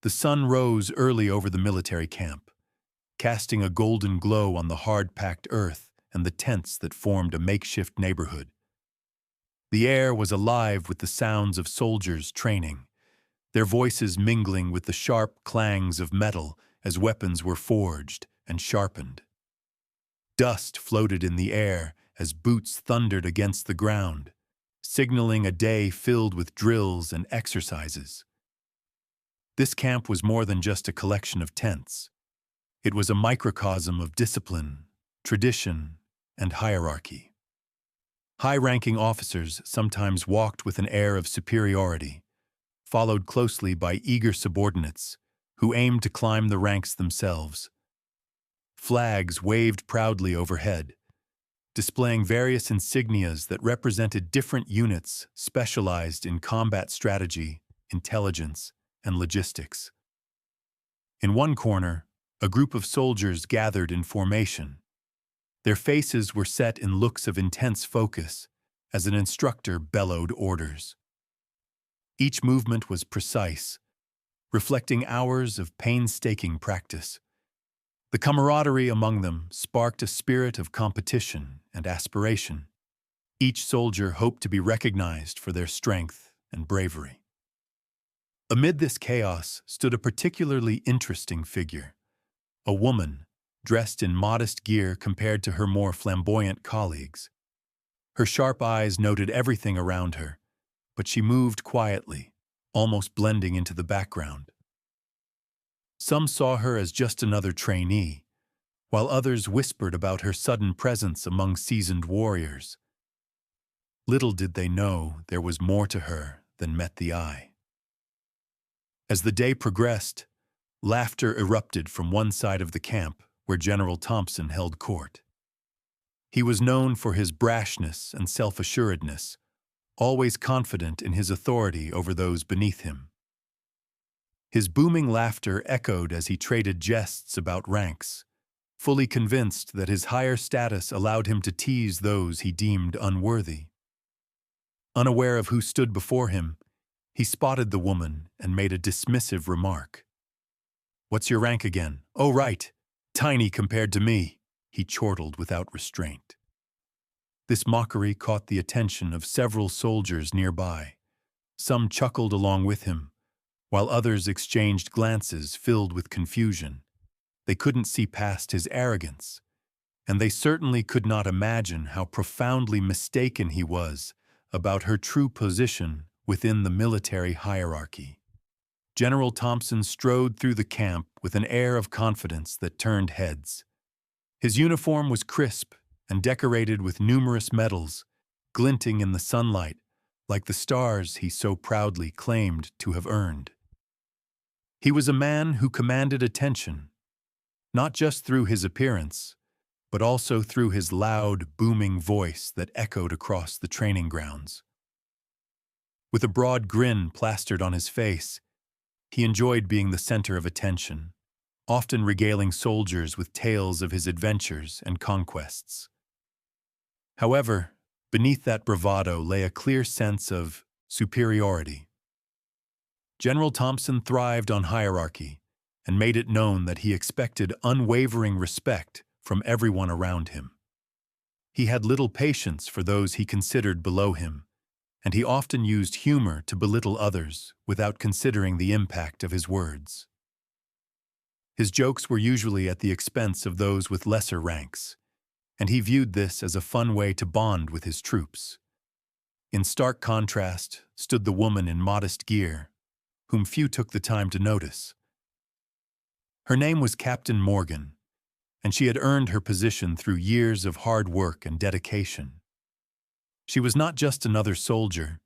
The sun rose early over the military camp, casting a golden glow on the hard-packed earth and the tents that formed a makeshift neighborhood. The air was alive with the sounds of soldiers training, their voices mingling with the sharp clangs of metal as weapons were forged and sharpened. Dust floated in the air as boots thundered against the ground, signaling a day filled with drills and exercises. This camp was more than just a collection of tents. It was a microcosm of discipline, tradition, and hierarchy. High-ranking officers sometimes walked with an air of superiority, followed closely by eager subordinates who aimed to climb the ranks themselves. Flags waved proudly overhead, displaying various insignias that represented different units specialized in combat strategy, intelligence, and logistics. In one corner, a group of soldiers gathered in formation. Their faces were set in looks of intense focus as an instructor bellowed orders. Each movement was precise, reflecting hours of painstaking practice. The camaraderie among them sparked a spirit of competition and aspiration. Each soldier hoped to be recognized for their strength and bravery. Amid this chaos stood a particularly interesting figure, a woman dressed in modest gear compared to her more flamboyant colleagues. Her sharp eyes noted everything around her, but she moved quietly, almost blending into the background. Some saw her as just another trainee, while others whispered about her sudden presence among seasoned warriors. Little did they know there was more to her than met the eye. As the day progressed, laughter erupted from one side of the camp where General Thompson held court. He was known for his brashness and self-assuredness, always confident in his authority over those beneath him. His booming laughter echoed as he traded jests about ranks, fully convinced that his higher status allowed him to tease those he deemed unworthy. Unaware of who stood before him, he spotted the woman and made a dismissive remark. "What's your rank again? Oh, right. Tiny compared to me," he chortled without restraint. This mockery caught the attention of several soldiers nearby. Some chuckled along with him, while others exchanged glances filled with confusion. They couldn't see past his arrogance, and they certainly could not imagine how profoundly mistaken he was about her true position within the military hierarchy. General Thompson strode through the camp with an air of confidence that turned heads. His uniform was crisp and decorated with numerous medals, glinting in the sunlight like the stars he so proudly claimed to have earned. He was a man who commanded attention, not just through his appearance, but also through his loud, booming voice that echoed across the training grounds. With a broad grin plastered on his face, he enjoyed being the center of attention, often regaling soldiers with tales of his adventures and conquests. However, beneath that bravado lay a clear sense of superiority. General Thompson thrived on hierarchy and made it known that he expected unwavering respect from everyone around him. He had little patience for those he considered below him, and he often used humor to belittle others without considering the impact of his words. His jokes were usually at the expense of those with lesser ranks, and he viewed this as a fun way to bond with his troops. In stark contrast stood the woman in modest gear, whom few took the time to notice. Her name was Captain Morgan, and she had earned her position through years of hard work and dedication. She was not just another soldier.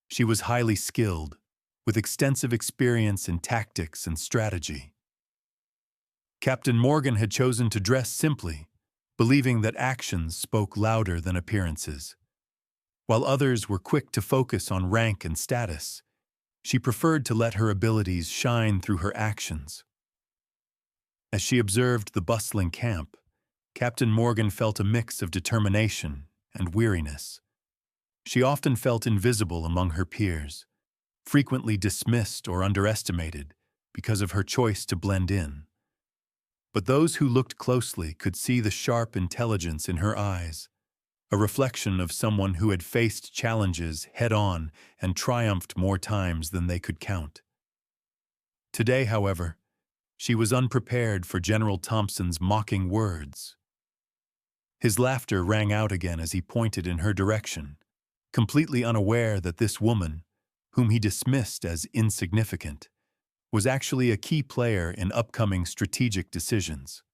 She was highly skilled, with extensive experience in tactics and strategy. Captain Morgan had chosen to dress simply, believing that actions spoke louder than appearances. While others were quick to focus on rank and status, she preferred to let her abilities shine through her actions. As she observed the bustling camp, Captain Morgan felt a mix of determination and weariness. She often felt invisible among her peers, frequently dismissed or underestimated, because of her choice to blend in. But those who looked closely could see the sharp intelligence in her eyes, a reflection of someone who had faced challenges head-on and triumphed more times than they could count. Today, however, she was unprepared for General Thompson's mocking words. His laughter rang out again as he pointed in her direction, completely unaware that this woman, whom he dismissed as insignificant, was actually a key player in upcoming strategic decisions.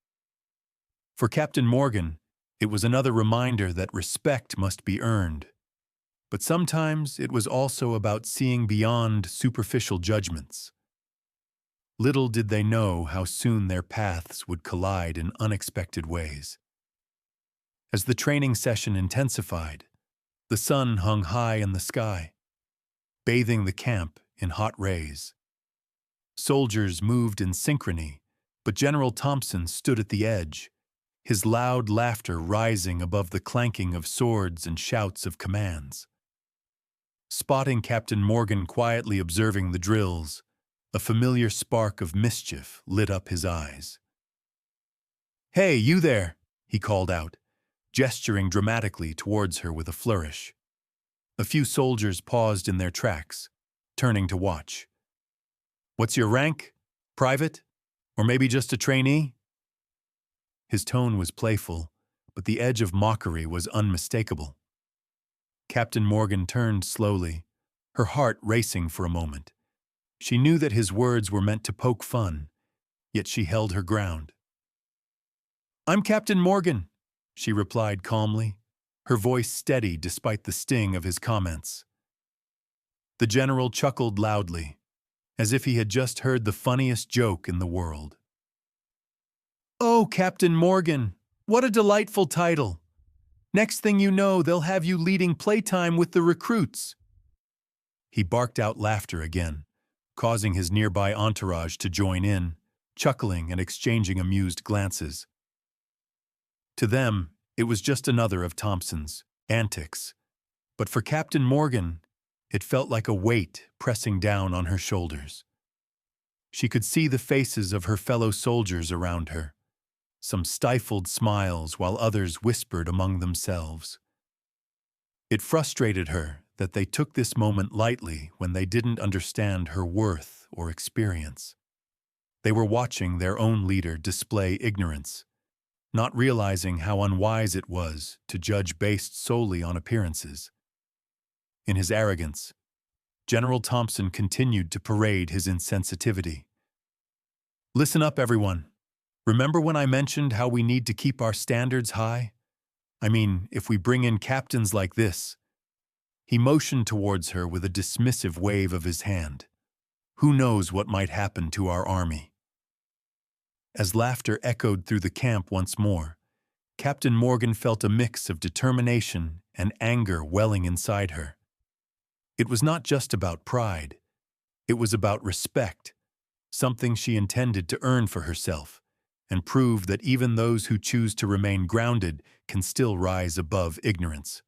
For Captain Morgan, it was another reminder that respect must be earned. But sometimes it was also about seeing beyond superficial judgments. Little did they know how soon their paths would collide in unexpected ways. As the training session intensified, the sun hung high in the sky, bathing the camp in hot rays. Soldiers moved in synchrony, but General Thompson stood at the edge, his loud laughter rising above the clanking of swords and shouts of commands. Spotting Captain Morgan quietly observing the drills, a familiar spark of mischief lit up his eyes. "Hey, you there!" he called out, gesturing dramatically towards her with a flourish. A few soldiers paused in their tracks, turning to watch. "What's your rank? Private? Or maybe just a trainee?" His tone was playful, but the edge of mockery was unmistakable. Captain Morgan turned slowly, her heart racing for a moment. She knew that his words were meant to poke fun, yet she held her ground. "I'm Captain Morgan," she replied calmly, her voice steady despite the sting of his comments. The general chuckled loudly, as if he had just heard the funniest joke in the world. "Oh, Captain Morgan, what a delightful title! Next thing you know, they'll have you leading playtime with the recruits." He barked out laughter again, causing his nearby entourage to join in, chuckling and exchanging amused glances. To them, it was just another of Thompson's antics, but for Captain Morgan, it felt like a weight pressing down on her shoulders. She could see the faces of her fellow soldiers around her, some stifled smiles while others whispered among themselves. It frustrated her that they took this moment lightly when they didn't understand her worth or experience. They were watching their own leader display ignorance, not realizing how unwise it was to judge based solely on appearances. In his arrogance, General Thompson continued to parade his insensitivity. "Listen up, everyone. Remember when I mentioned how we need to keep our standards high? I mean, if we bring in captains like this." He motioned towards her with a dismissive wave of his hand. "Who knows what might happen to our army?" As laughter echoed through the camp once more, Captain Morgan felt a mix of determination and anger welling inside her. It was not just about pride. It was about respect, something she intended to earn for herself, and prove that even those who choose to remain grounded can still rise above ignorance.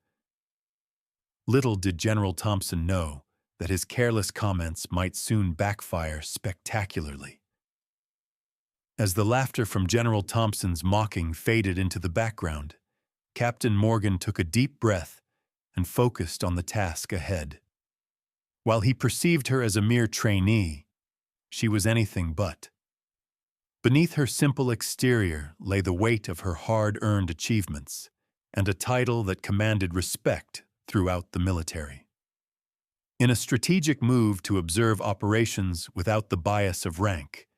Little did General Thompson know that his careless comments might soon backfire spectacularly. As the laughter from General Thompson's mocking faded into the background, Captain Morgan took a deep breath and focused on the task ahead. While he perceived her as a mere trainee, she was anything but. Beneath her simple exterior lay the weight of her hard-earned achievements and a title that commanded respect throughout the military. In a strategic move to observe operations without the bias of rank,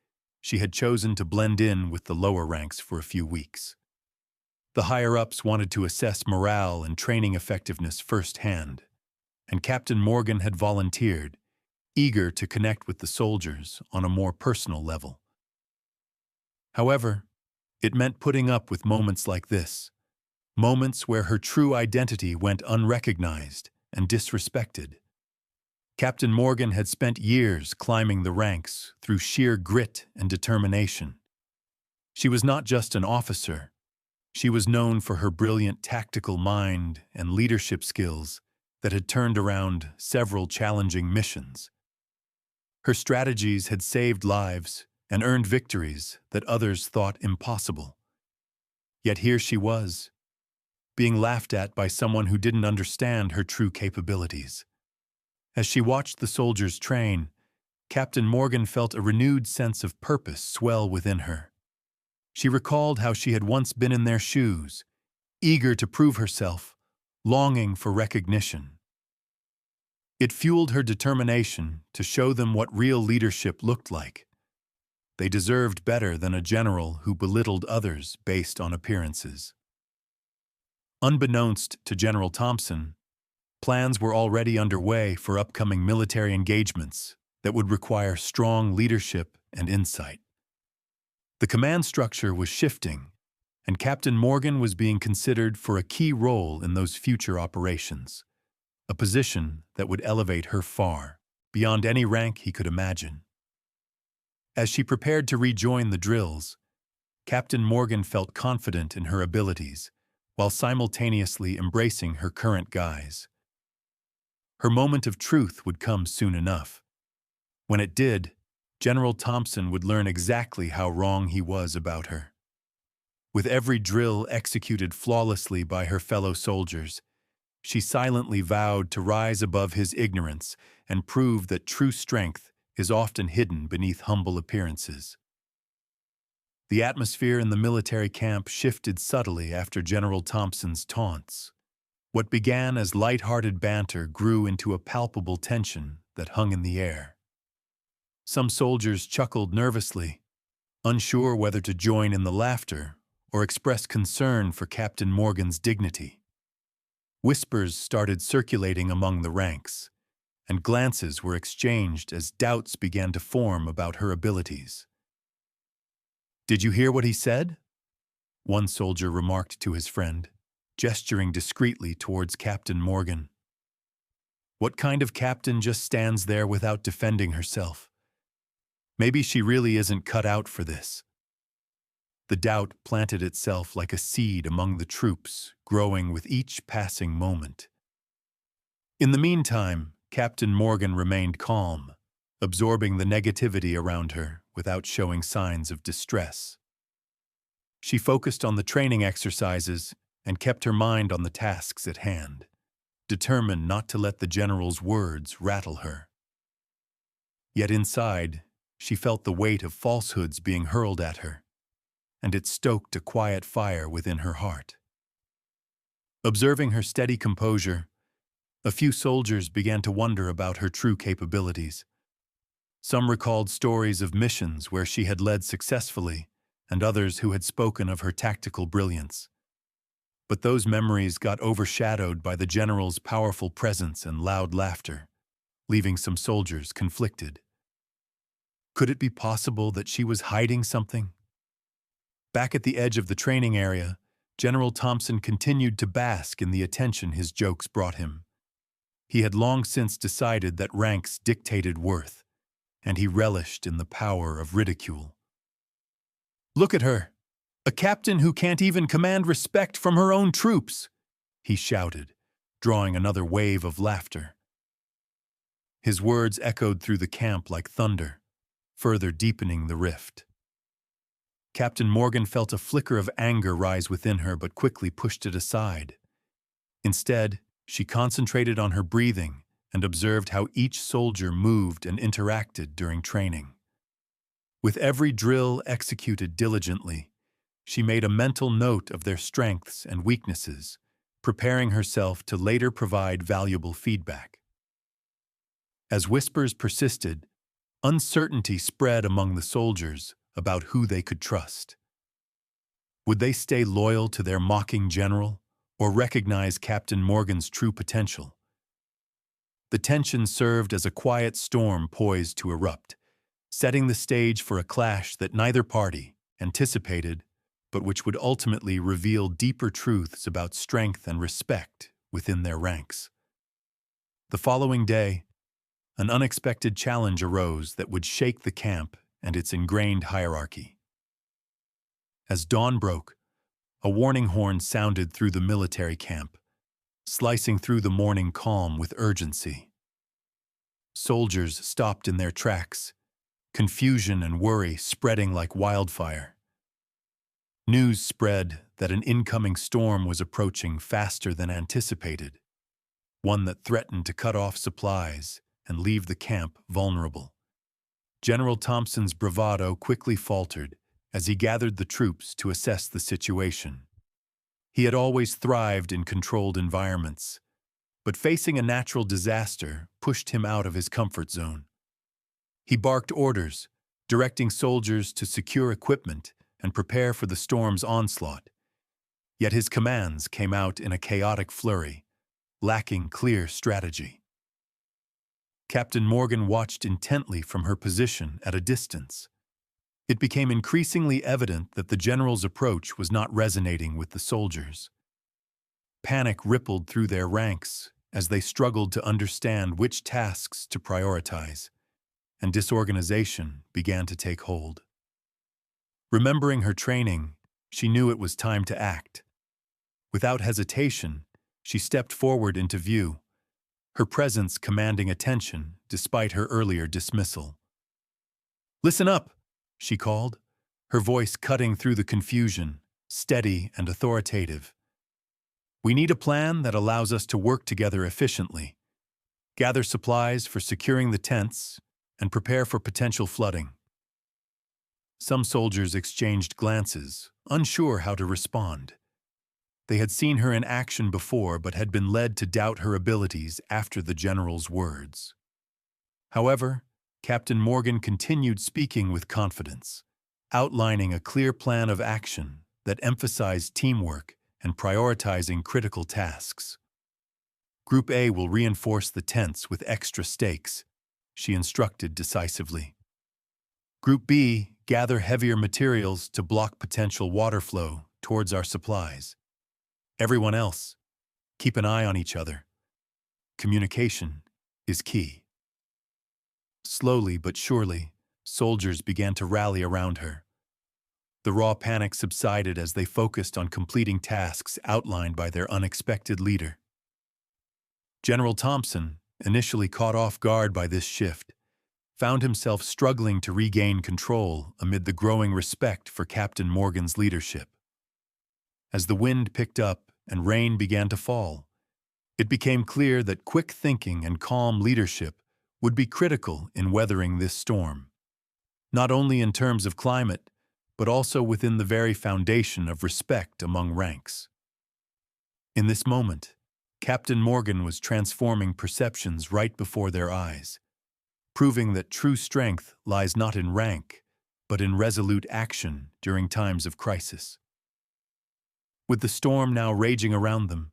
she had chosen to blend in with the lower ranks for a few weeks. The higher-ups wanted to assess morale and training effectiveness firsthand, and Captain Morgan had volunteered, eager to connect with the soldiers on a more personal level. However, it meant putting up with moments like this, moments where her true identity went unrecognized and disrespected. Captain Morgan had spent years climbing the ranks through sheer grit and determination. She was not just an officer. She was known for her brilliant tactical mind and leadership skills that had turned around several challenging missions. Her strategies had saved lives and earned victories that others thought impossible. Yet here she was, being laughed at by someone who didn't understand her true capabilities. As she watched the soldiers train, Captain Morgan felt a renewed sense of purpose swell within her. She recalled how she had once been in their shoes, eager to prove herself, longing for recognition. It fueled her determination to show them what real leadership looked like. They deserved better than a general who belittled others based on appearances. Unbeknownst to General Thompson, plans were already underway for upcoming military engagements that would require strong leadership and insight. The command structure was shifting, and Captain Morgan was being considered for a key role in those future operations, a position that would elevate her far, beyond any rank he could imagine. As she prepared to rejoin the drills, Captain Morgan felt confident in her abilities, while simultaneously embracing her current guise. Her moment of truth would come soon enough. When it did, General Thompson would learn exactly how wrong he was about her. With every drill executed flawlessly by her fellow soldiers, she silently vowed to rise above his ignorance and prove that true strength is often hidden beneath humble appearances. The atmosphere in the military camp shifted subtly after General Thompson's taunts. What began as light-hearted banter grew into a palpable tension that hung in the air. Some soldiers chuckled nervously, unsure whether to join in the laughter or express concern for Captain Morgan's dignity. Whispers started circulating among the ranks, and glances were exchanged as doubts began to form about her abilities. "Did you hear what he said?" one soldier remarked to his friend, gesturing discreetly towards Captain Morgan. "What kind of captain just stands there without defending herself? Maybe she really isn't cut out for this." The doubt planted itself like a seed among the troops, growing with each passing moment. In the meantime, Captain Morgan remained calm, absorbing the negativity around her without showing signs of distress. She focused on the training exercises and kept her mind on the tasks at hand, determined not to let the general's words rattle her. Yet inside, she felt the weight of falsehoods being hurled at her, and it stoked a quiet fire within her heart. Observing her steady composure, a few soldiers began to wonder about her true capabilities. Some recalled stories of missions where she had led successfully, and others who had spoken of her tactical brilliance. But those memories got overshadowed by the general's powerful presence and loud laughter, leaving some soldiers conflicted. Could it be possible that she was hiding something? Back at the edge of the training area, General Thompson continued to bask in the attention his jokes brought him. He had long since decided that ranks dictated worth, and he relished in the power of ridicule. "Look at her, a captain who can't even command respect from her own troops," he shouted, drawing another wave of laughter. His words echoed through the camp like thunder, further deepening the rift. Captain Morgan felt a flicker of anger rise within her but quickly pushed it aside. Instead, she concentrated on her breathing and observed how each soldier moved and interacted during training. With every drill executed diligently, she made a mental note of their strengths and weaknesses, preparing herself to later provide valuable feedback. As whispers persisted, uncertainty spread among the soldiers about who they could trust. Would they stay loyal to their mocking general or recognize Captain Morgan's true potential? The tension served as a quiet storm poised to erupt, setting the stage for a clash that neither party anticipated, but which would ultimately reveal deeper truths about strength and respect within their ranks. The following day, an unexpected challenge arose that would shake the camp and its ingrained hierarchy. As dawn broke, a warning horn sounded through the military camp, slicing through the morning calm with urgency. Soldiers stopped in their tracks, confusion and worry spreading like wildfire. News spread that an incoming storm was approaching faster than anticipated, one that threatened to cut off supplies and leave the camp vulnerable. General Thompson's bravado quickly faltered as he gathered the troops to assess the situation. He had always thrived in controlled environments, but facing a natural disaster pushed him out of his comfort zone. He barked orders, directing soldiers to secure equipment and prepare for the storm's onslaught. Yet his commands came out in a chaotic flurry, lacking clear strategy. Captain Morgan watched intently from her position at a distance. It became increasingly evident that the general's approach was not resonating with the soldiers. Panic rippled through their ranks as they struggled to understand which tasks to prioritize, and disorganization began to take hold. Remembering her training, she knew it was time to act. Without hesitation, she stepped forward into view, her presence commanding attention despite her earlier dismissal. "Listen up," she called, her voice cutting through the confusion, steady and authoritative. "We need a plan that allows us to work together efficiently, gather supplies for securing the tents, and prepare for potential flooding." Some soldiers exchanged glances, unsure how to respond. They had seen her in action before but had been led to doubt her abilities after the general's words. However, Captain Morgan continued speaking with confidence, outlining a clear plan of action that emphasized teamwork and prioritizing critical tasks. "Group A will reinforce the tents with extra stakes," she instructed decisively. "Group B, gather heavier materials to block potential water flow towards our supplies. Everyone else, keep an eye on each other. Communication is key." Slowly but surely, soldiers began to rally around her. The raw panic subsided as they focused on completing tasks outlined by their unexpected leader. General Thompson, initially caught off guard by this shift, found himself struggling to regain control amid the growing respect for Captain Morgan's leadership. As the wind picked up and rain began to fall, it became clear that quick thinking and calm leadership would be critical in weathering this storm, not only in terms of climate, but also within the very foundation of respect among ranks. In this moment, Captain Morgan was transforming perceptions right before their eyes, proving that true strength lies not in rank, but in resolute action during times of crisis. With the storm now raging around them,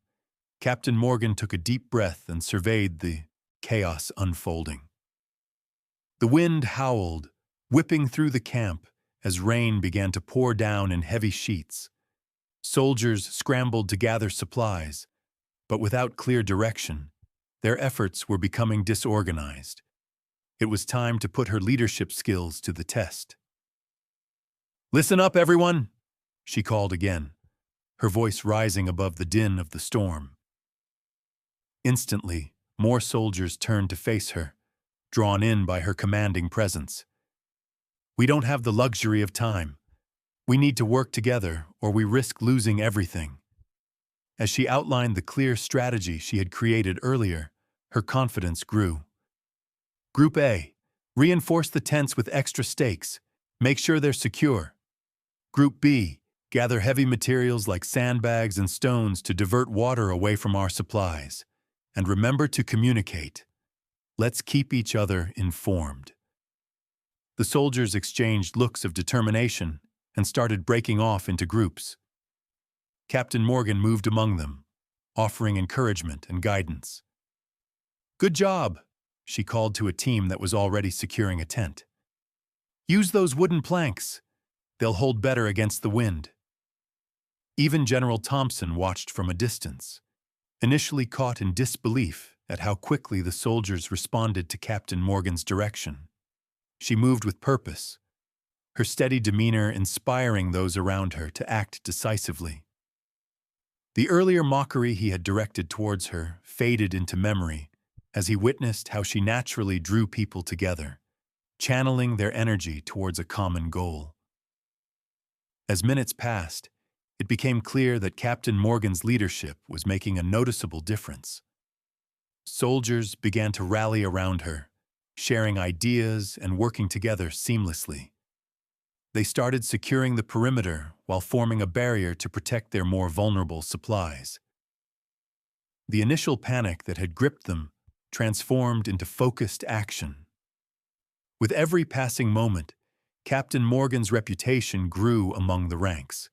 Captain Morgan took a deep breath and surveyed the chaos unfolding. The wind howled, whipping through the camp as rain began to pour down in heavy sheets. Soldiers scrambled to gather supplies, but without clear direction, their efforts were becoming disorganized. It was time to put her leadership skills to the test. "Listen up, everyone," she called again, her voice rising above the din of the storm. Instantly, more soldiers turned to face her, drawn in by her commanding presence. "We don't have the luxury of time. We need to work together or we risk losing everything." As she outlined the clear strategy she had created earlier, her confidence grew. "Group A, reinforce the tents with extra stakes. Make sure they're secure. Group B, gather heavy materials like sandbags and stones to divert water away from our supplies. And remember to communicate. Let's keep each other informed." The soldiers exchanged looks of determination and started breaking off into groups. Captain Morgan moved among them, offering encouragement and guidance. "Good job," she called to a team that was already securing a tent. "Use those wooden planks. They'll hold better against the wind." Even General Thompson watched from a distance, initially caught in disbelief at how quickly the soldiers responded to Captain Morgan's direction. She moved with purpose, her steady demeanor inspiring those around her to act decisively. The earlier mockery he had directed towards her faded into memory as he witnessed how she naturally drew people together, channeling their energy towards a common goal. As minutes passed, it became clear that Captain Morgan's leadership was making a noticeable difference. Soldiers began to rally around her, sharing ideas and working together seamlessly. They started securing the perimeter while forming a barrier to protect their more vulnerable supplies. The initial panic that had gripped them transformed into focused action. With every passing moment, Captain Morgan's reputation grew among the ranks.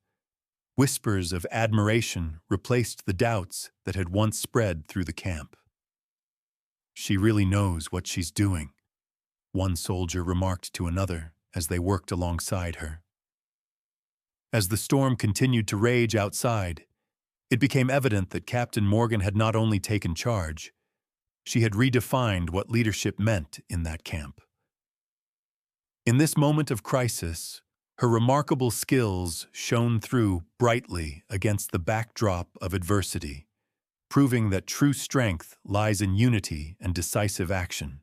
Whispers of admiration replaced the doubts that had once spread through the camp. "She really knows what she's doing," one soldier remarked to another as they worked alongside her. As the storm continued to rage outside, it became evident that Captain Morgan had not only taken charge, she had redefined what leadership meant in that camp. In this moment of crisis, her remarkable skills shone through brightly against the backdrop of adversity, proving that true strength lies in unity and decisive action.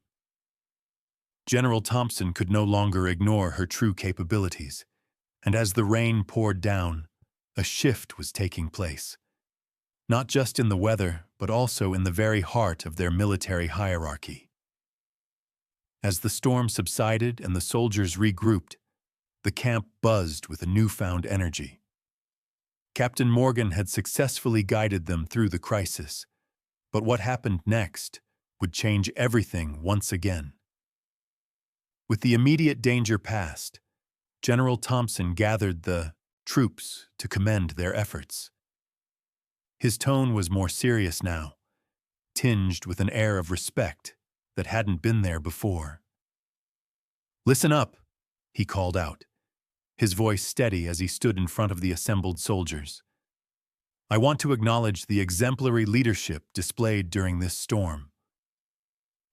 General Thompson could no longer ignore her true capabilities, and as the rain poured down, a shift was taking place. Not just in the weather, but also in the very heart of their military hierarchy. As the storm subsided and the soldiers regrouped, the camp buzzed with a newfound energy. Captain Morgan had successfully guided them through the crisis, but what happened next would change everything once again. With the immediate danger past, General Thompson gathered the troops to commend their efforts. His tone was more serious now, tinged with an air of respect that hadn't been there before. "Listen up," he called out, his voice steady as he stood in front of the assembled soldiers. "I want to acknowledge the exemplary leadership displayed during this storm."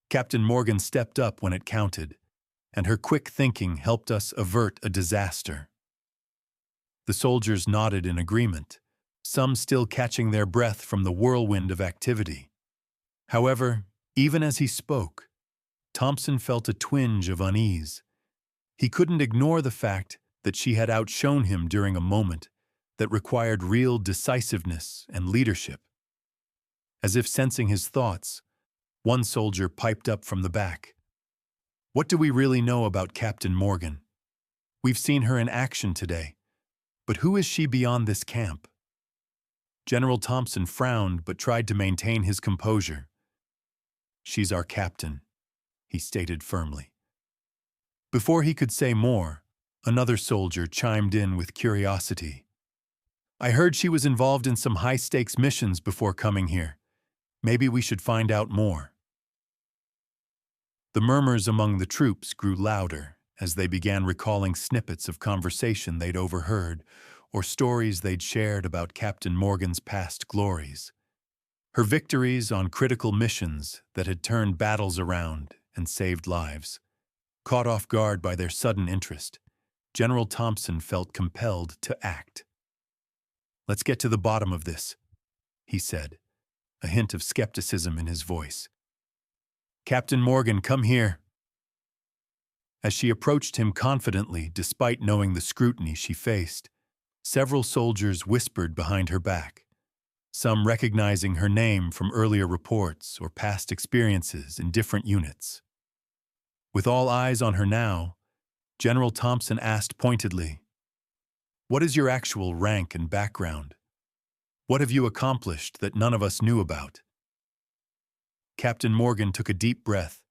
Captain Morgan stepped up when it counted, and her quick thinking helped us avert a disaster. The soldiers nodded in agreement, some still catching their breath from the whirlwind of activity. However, even as he spoke, Thompson felt a twinge of unease. He couldn't ignore the fact that she had outshone him during a moment that required real decisiveness and leadership. As if sensing his thoughts, one soldier piped up from the back. "What do we really know about Captain Morgan? We've seen her in action today, but who is she beyond this camp?" General Thompson frowned but tried to maintain his composure. "She's our captain," he stated firmly. Before he could say more, another soldier chimed in with curiosity. "I heard she was involved in some high-stakes missions before coming here. Maybe we should find out more." The murmurs among the troops grew louder as they began recalling snippets of conversation they'd overheard or stories they'd shared about Captain Morgan's past glories. Her victories on critical missions that had turned battles around and saved lives. Caught off guard by their sudden interest, General Thompson felt compelled to act. "Let's get to the bottom of this," he said, a hint of skepticism in his voice. "Captain Morgan, come here." As she approached him confidently despite knowing the scrutiny she faced, several soldiers whispered behind her back, some recognizing her name from earlier reports or past experiences in different units. With all eyes on her now, General Thompson asked pointedly, "What is your actual rank and background? What have you accomplished that none of us knew about?" Captain Morgan took a deep breath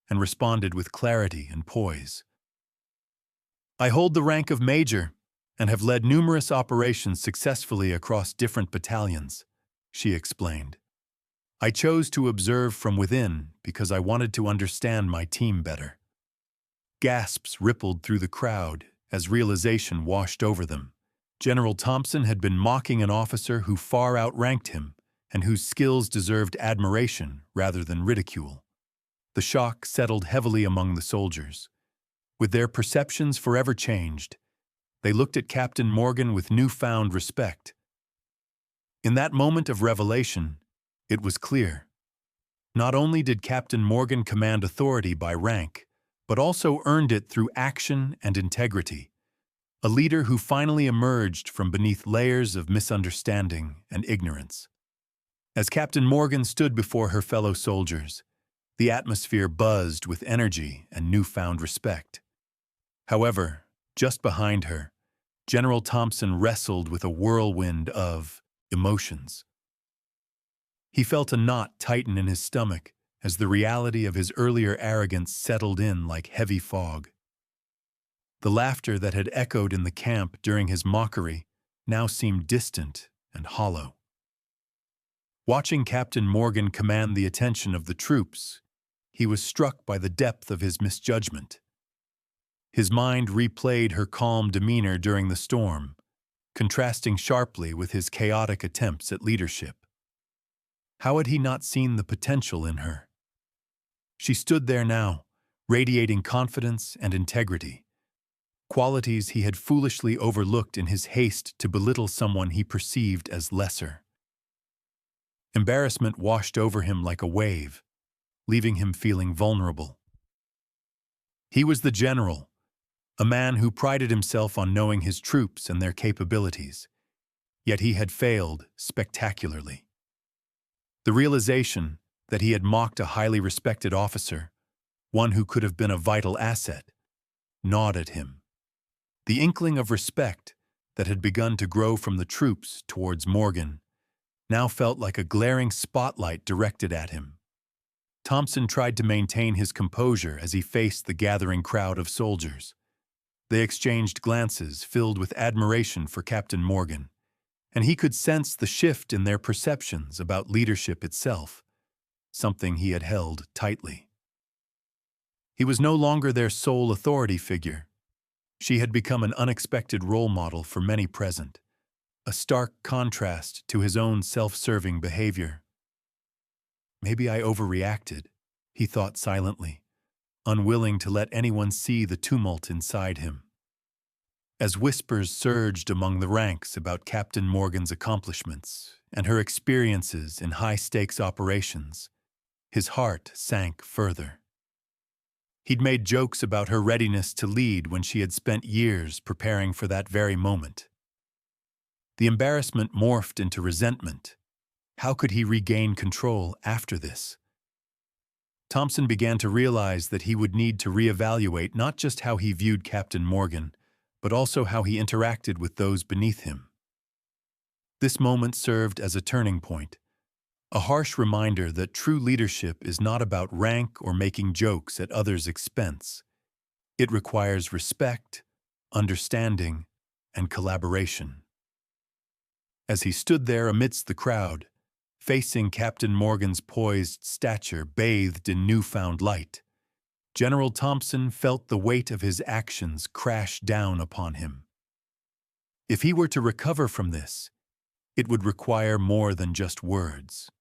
and responded with clarity and poise. "I hold the rank of Major and have led numerous operations successfully across different battalions," she explained. "I chose to observe from within because I wanted to understand my team better." Gasps rippled through the crowd as realization washed over them. General Thompson had been mocking an officer who far outranked him and whose skills deserved admiration rather than ridicule. The shock settled heavily among the soldiers. With their perceptions forever changed, they looked at Captain Morgan with newfound respect. In that moment of revelation, it was clear. Not only did Captain Morgan command authority by rank, but also earned it through action and integrity. A leader who finally emerged from beneath layers of misunderstanding and ignorance. As Captain Morgan stood before her fellow soldiers, the atmosphere buzzed with energy and newfound respect. However, just behind her, General Thompson wrestled with a whirlwind of emotions. He felt a knot tighten in his stomach as the reality of his earlier arrogance settled in like heavy fog. The laughter that had echoed in the camp during his mockery now seemed distant and hollow. Watching Captain Morgan command the attention of the troops, he was struck by the depth of his misjudgment. His mind replayed her calm demeanor during the storm, contrasting sharply with his chaotic attempts at leadership. How had he not seen the potential in her? She stood there now, radiating confidence and integrity, qualities he had foolishly overlooked in his haste to belittle someone he perceived as lesser. Embarrassment washed over him like a wave, leaving him feeling vulnerable. He was the general, a man who prided himself on knowing his troops and their capabilities, yet he had failed spectacularly. The realization that he had mocked a highly respected officer, one who could have been a vital asset, gnawed at him. The inkling of respect that had begun to grow from the troops towards Morgan now felt like a glaring spotlight directed at him. Thompson tried to maintain his composure as he faced the gathering crowd of soldiers. They exchanged glances filled with admiration for Captain Morgan, and he could sense the shift in their perceptions about leadership itself, something he had held tightly. He was no longer their sole authority figure. She had become an unexpected role model for many present, a stark contrast to his own self-serving behavior. Maybe I overreacted, he thought silently, unwilling to let anyone see the tumult inside him. As whispers surged among the ranks about Captain Morgan's accomplishments and her experiences in high-stakes operations, his heart sank further. He'd made jokes about her readiness to lead when she had spent years preparing for that very moment. The embarrassment morphed into resentment. How could he regain control after this? Thompson began to realize that he would need to reevaluate not just how he viewed Captain Morgan, but also how he interacted with those beneath him. This moment served as a turning point, a harsh reminder that true leadership is not about rank or making jokes at others' expense. It requires respect, understanding, and collaboration. As he stood there amidst the crowd, facing Captain Morgan's poised stature bathed in newfound light, General Thompson felt the weight of his actions crash down upon him. If he were to recover from this, it would require more than just words.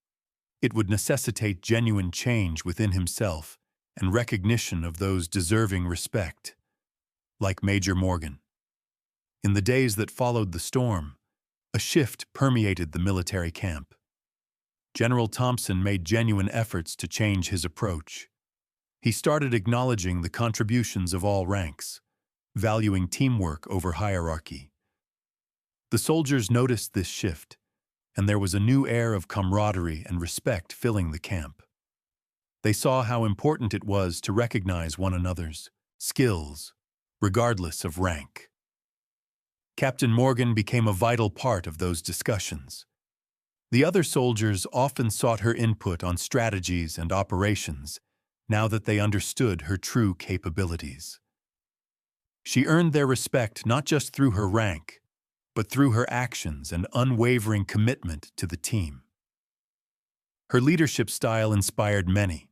It would necessitate genuine change within himself and recognition of those deserving respect, like Major Morgan. In the days that followed the storm, a shift permeated the military camp. General Thompson made genuine efforts to change his approach. He started acknowledging the contributions of all ranks, valuing teamwork over hierarchy. The soldiers noticed this shift, and there was a new air of camaraderie and respect filling the camp. They saw how important it was to recognize one another's skills, regardless of rank. Captain Morgan became a vital part of those discussions. The other soldiers often sought her input on strategies and operations, now that they understood her true capabilities. She earned their respect not just through her rank, but through her actions and unwavering commitment to the team. Her leadership style inspired many.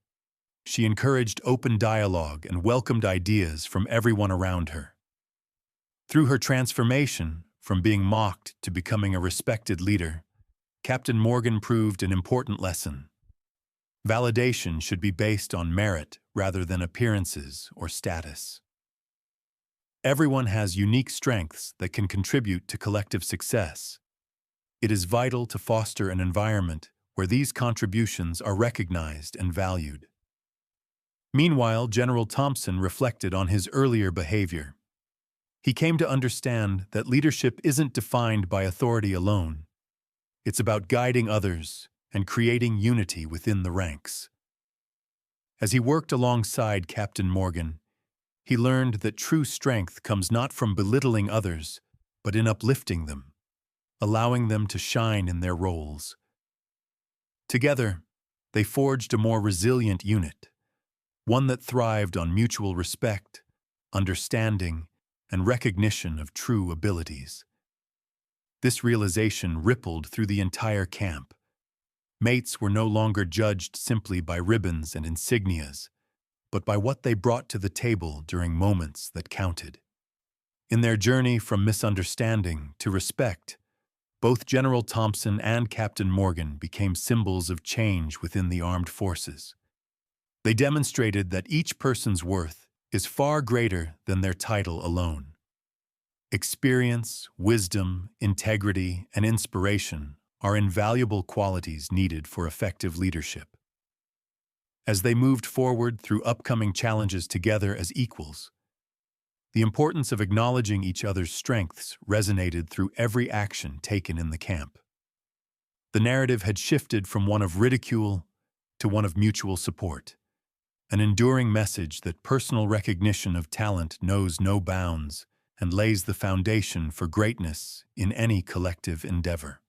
She encouraged open dialogue and welcomed ideas from everyone around her. Through her transformation from being mocked to becoming a respected leader, Captain Morgan proved an important lesson. Validation should be based on merit rather than appearances or status. Everyone has unique strengths that can contribute to collective success. It is vital to foster an environment where these contributions are recognized and valued. Meanwhile, General Thompson reflected on his earlier behavior. He came to understand that leadership isn't defined by authority alone. It's about guiding others and creating unity within the ranks. As he worked alongside Captain Morgan, he learned that true strength comes not from belittling others, but in uplifting them, allowing them to shine in their roles. Together, they forged a more resilient unit, one that thrived on mutual respect, understanding, and recognition of true abilities. This realization rippled through the entire camp. Mates were no longer judged simply by ribbons and insignias, but by what they brought to the table during moments that counted. In their journey from misunderstanding to respect, both General Thompson and Captain Morgan became symbols of change within the armed forces. They demonstrated that each person's worth is far greater than their title alone. Experience, wisdom, integrity, and inspiration are invaluable qualities needed for effective leadership. As they moved forward through upcoming challenges together as equals, the importance of acknowledging each other's strengths resonated through every action taken in the camp. The narrative had shifted from one of ridicule to one of mutual support, an enduring message that personal recognition of talent knows no bounds and lays the foundation for greatness in any collective endeavor.